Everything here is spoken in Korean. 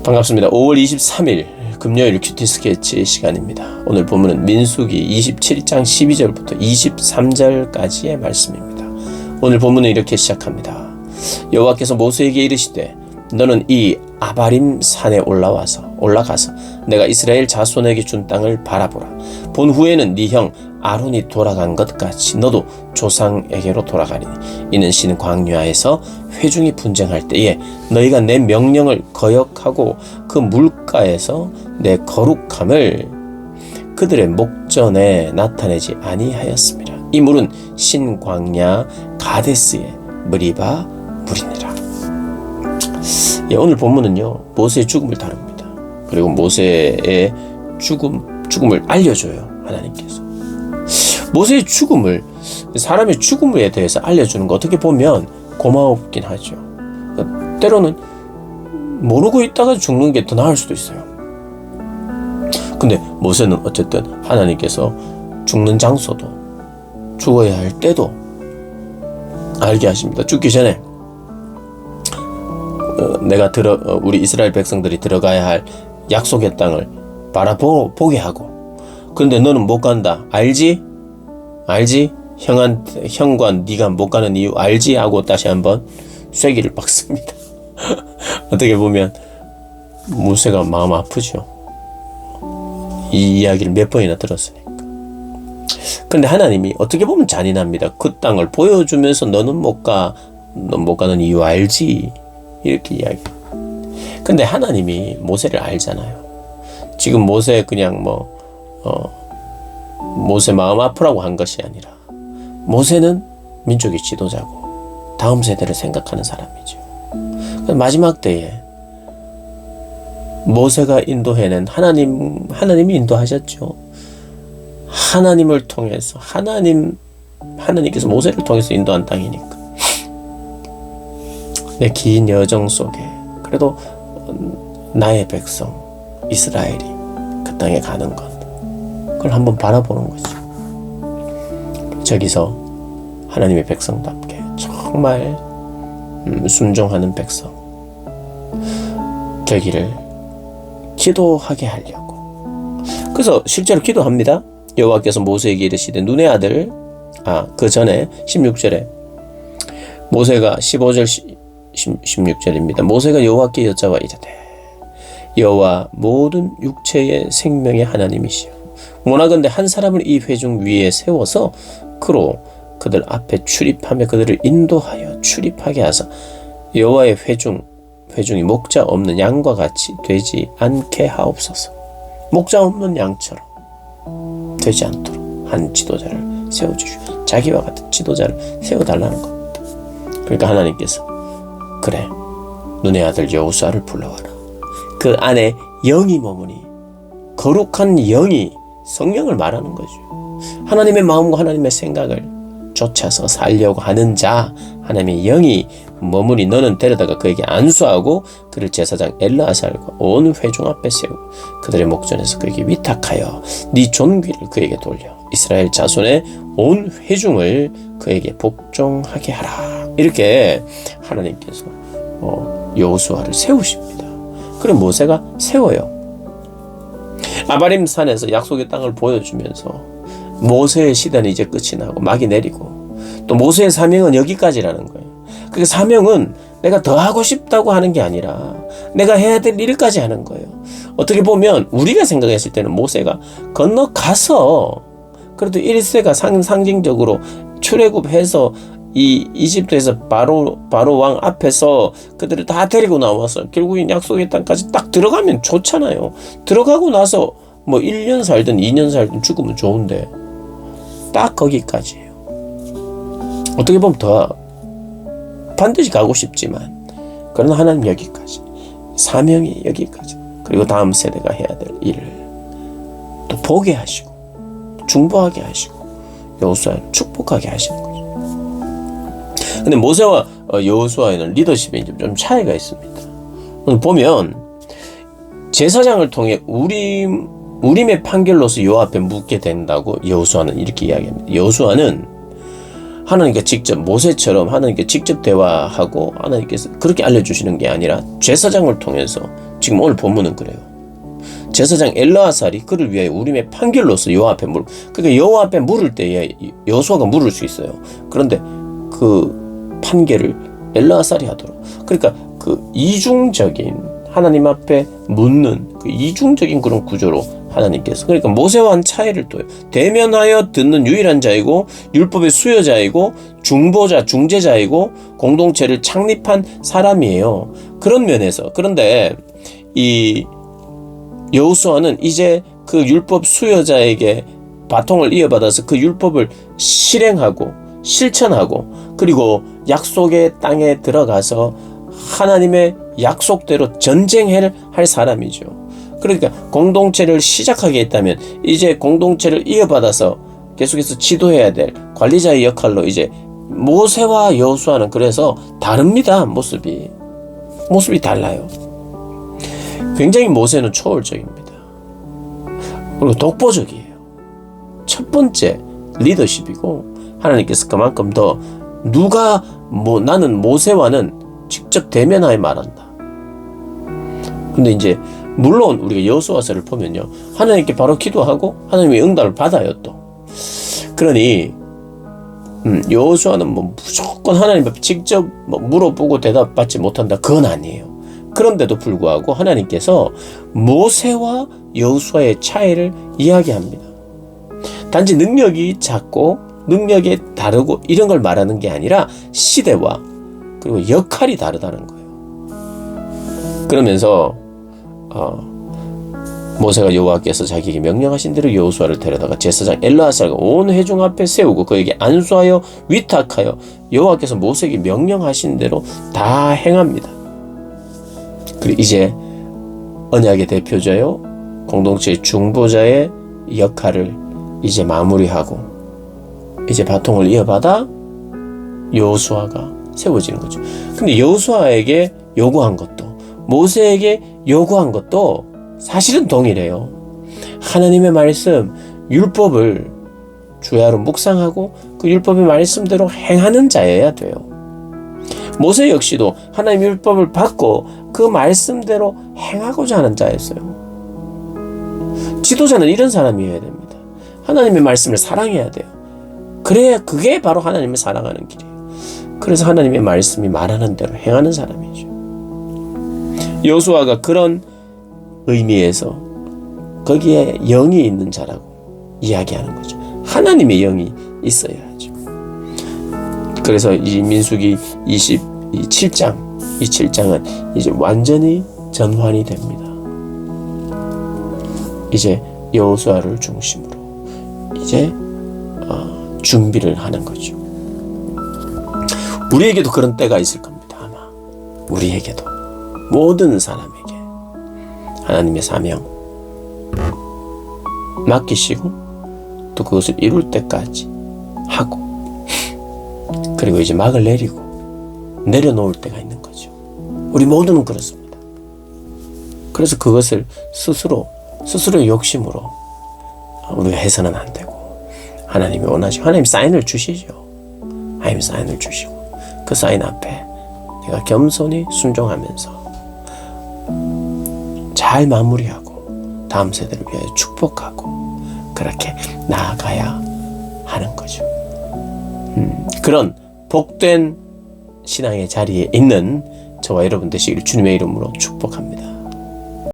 반갑습니다. 5월 23일 금요일 큐티 스케치 시간입니다. 오늘 본문은 민수기 27장 12절부터 23절까지의 말씀입니다. 오늘 본문은 이렇게 시작합니다. 여호와께서 모세에게 이르시되 너는 이 아바림 산에 올라가서 내가 이스라엘 자손에게 준 땅을 바라보라. 본 후에는 네 형 아론이 돌아간 것 같이 너도 조상에게로 돌아가리니 이는 신 광야에서 회중이 분쟁할 때에 너희가 내 명령을 거역하고 그 물가에서 내 거룩함을 그들의 목전에 나타내지 아니하였습니다. 이 물은 신 광야 가데스의 무리바 물이니라. 오늘 본문은요, 모세의 죽음을 다룹니다. 그리고 모세의 죽음을 알려줘요, 하나님께서. 모세의 죽음을, 사람의 죽음에 대해서 알려주는 거 어떻게 보면 고마웠긴 하죠. 때로는 모르고 있다가 죽는 게 더 나을 수도 있어요. 근데 모세는 어쨌든 하나님께서 죽는 장소도 죽어야 할 때도 알게 하십니다. 죽기 전에 우리 이스라엘 백성들이 들어가야 할 약속의 땅을 바라보게 하고, 그런데 너는 못 간다. 알지? 형과 네가 못 가는 이유 알지? 하고 다시 한번 쐐기를 박습니다. 어떻게 보면 모세가 마음 아프죠. 이 이야기를 몇 번이나 들었으니까. 그런데 하나님이 어떻게 보면 잔인합니다. 그 땅을 보여주면서 넌 못 가는 이유 알지? 이렇게 이야기. 근데 하나님이 모세를 알잖아요. 지금 모세 그냥 모세 마음 아프라고 한 것이 아니라 모세는 민족의 지도자고 다음 세대를 생각하는 사람이죠. 마지막 때에 모세가 인도해낸 하나님이 인도하셨죠. 하나님을 통해서 하나님께서 모세를 통해서 인도한 땅이니까. 내 긴 여정 속에 그래도 나의 백성 이스라엘이 그 땅에 가는 것, 그걸 한번 바라보는 거죠. 저기서 하나님의 백성답게 정말 순종하는 백성 되기를 기도하게 하려고. 그래서 실제로 기도합니다. 여호와께서 모세에게 이르시되 눈의 아들, 그 전에 16절에 모세가 15절 16절입니다. 모세가 여호와께 여짜와 이르되 여호와 모든 육체의 생명의 하나님이시여 원하건대 한 사람을 이 회중 위에 세워서 그로 그들 앞에 출입하며 그들을 인도하여 출입하게 하사 여호와의 회중이 목자 없는 양과 같이 되지 않게 하옵소서. 목자 없는 양처럼 되지 않도록 한 지도자를 세워주시오. 자기와 같은 지도자를 세워달라는 겁니다. 그러니까 하나님께서 그래, 눈의 아들 여호수아를 불러와라. 그 안에 영이 머무니, 거룩한 영이 성령을 말하는 거죠. 하나님의 마음과 하나님의 생각을 쫓아서 살려고 하는 자, 하나님의 영이 머무니 너는 데려다가 그에게 안수하고 그를 제사장 엘르아살과 온 회중 앞에 세우고 그들의 목전에서 그에게 위탁하여 네 존귀를 그에게 돌려 이스라엘 자손의 온 회중을 그에게 복종하게 하라. 이렇게 하나님께서 여호수아를 세우십니다. 그럼 모세가 세워요. 아바림 산에서 약속의 땅을 보여주면서 모세의 시대는 이제 끝이 나고 막이 내리고, 또 모세의 사명은 여기까지라는 거예요. 그 사명은 내가 더 하고 싶다고 하는 게 아니라 내가 해야 될 일까지 하는 거예요. 어떻게 보면 우리가 생각했을 때는 모세가 건너가서 그래도 1세가 상징적으로 출애굽해서 이 이집트에서 바로 왕 앞에서 그들을 다 데리고 나와서 결국엔 약속의 땅까지 딱 들어가면 좋잖아요. 들어가고 나서 1년 살든 2년 살든 죽으면 좋은데 딱 거기까지예요. 어떻게 보면 더 반드시 가고 싶지만 그러나 하나님 여기까지, 사명이 여기까지, 그리고 다음 세대가 해야 될 일을 또 보게 하시고 중보하게 하시고 여호수아를 축복하게 하시는 거죠. 근데 모세와 여호수아에는 리더십에 좀 차이가 있습니다. 오늘 보면 제사장을 통해 우림의 판결로서 여호와 앞에 묻게 된다고 여호수아는 이렇게 이야기합니다. 여호수아는 하나님께 직접, 모세처럼 하나님께 직접 대화하고 하나님께서 그렇게 알려주시는 게 아니라 제사장을 통해서 지금 오늘 본문은 그래요. 제사장 엘르아살이 그를 위하여 우림의 판결로서 여호와 앞에 그러니까 여호와 앞에 물을 때에 여호수아가 물을 수 있어요. 그런데 그 판결을 엘르아살이 하도록. 그러니까 그 이중적인 하나님 앞에 묻는 그 이중적인 그런 구조로 하나님께서, 그러니까 모세와는 차이를 둬요. 대면하여 듣는 유일한 자이고 율법의 수여자이고 중보자, 중재자이고 공동체를 창립한 사람이에요. 그런 면에서. 그런데 이 여호수아는 이제 그 율법 수여자에게 바통을 이어받아서 그 율법을 실행하고 실천하고 그리고 약속의 땅에 들어가서 하나님의 약속대로 전쟁을 할 사람이죠. 그러니까 공동체를 시작하게 했다면 이제 공동체를 이어받아서 계속해서 지도해야 될 관리자의 역할로 이제 모세와 여호수아는 그래서 다릅니다. 모습이 달라요. 굉장히 모세는 초월적입니다. 그리고 독보적이에요. 첫 번째 리더십이고 하나님께서 그만큼 더 나는 모세와는 직접 대면하여 말한다. 근데 이제 물론 우리가 여호수아서를 보면요, 하나님께 바로 기도하고 하나님의 응답을 받아요. 또 그러니 여호수아는 무조건 하나님 앞에 직접 물어보고 대답받지 못한다, 그건 아니에요. 그런데도 불구하고 하나님께서 모세와 여호수아의 차이를 이야기합니다. 단지 능력이 작고 능력이 다르고 이런 걸 말하는 게 아니라 시대와 그리고 역할이 다르다는 거예요. 그러면서 모세가 여호와께서 자기에게 명령하신 대로 여호수아를 데려다가 제사장 엘르아살과 온 회중 앞에 세우고 그에게 안수하여 위탁하여 여호와께서 모세에게 명령하신 대로 다 행합니다. 그리고 이제 언약의 대표자요 공동체의 중보자의 역할을 이제 마무리하고 이제 바통을 이어받아 여호수아가 세워지는 거죠. 근데 여호수아에게 요구한 것도 모세에게 요구한 것도 사실은 동일해요. 하나님의 말씀, 율법을 주야로 묵상하고 그 율법의 말씀대로 행하는 자여야 돼요. 모세 역시도 하나님의 율법을 받고 그 말씀대로 행하고자 하는 자였어요. 지도자는 이런 사람이어야 됩니다. 하나님의 말씀을 사랑해야 돼요. 그래야 그게 바로 하나님을 사랑하는 길이에요. 그래서 하나님의 말씀이 말하는 대로 행하는 사람이죠. 여호수아가 그런 의미에서 거기에 영이 있는 자라고 이야기하는 거죠. 하나님의 영이 있어야 하죠. 그래서 이 민수기 27장, 이 7장은 이제 완전히 전환이 됩니다. 이제 여호수아를 중심으로 이제 준비를 하는 거죠. 우리에게도 그런 때가 있을 겁니다. 아마 우리에게도 모든 사람에게 하나님의 사명 맡기시고 또 그것을 이룰 때까지 하고 그리고 이제 막을 내리고 내려놓을 때가 있는 거죠. 우리 모두는 그렇습니다. 그래서 그것을 스스로의 욕심으로 우리가 해서는 안 되고 하나님이 원하시고 하나님 사인을 주시죠. 하나님 사인을 주시고 그 사인 앞에 내가 겸손히 순종하면서 잘 마무리하고 다음 세대를 위하여 축복하고 그렇게 나아가야 하는 거죠. 그런 복된 신앙의 자리에 있는 저와 여러분 되시기를 주님의 이름으로 축복합니다.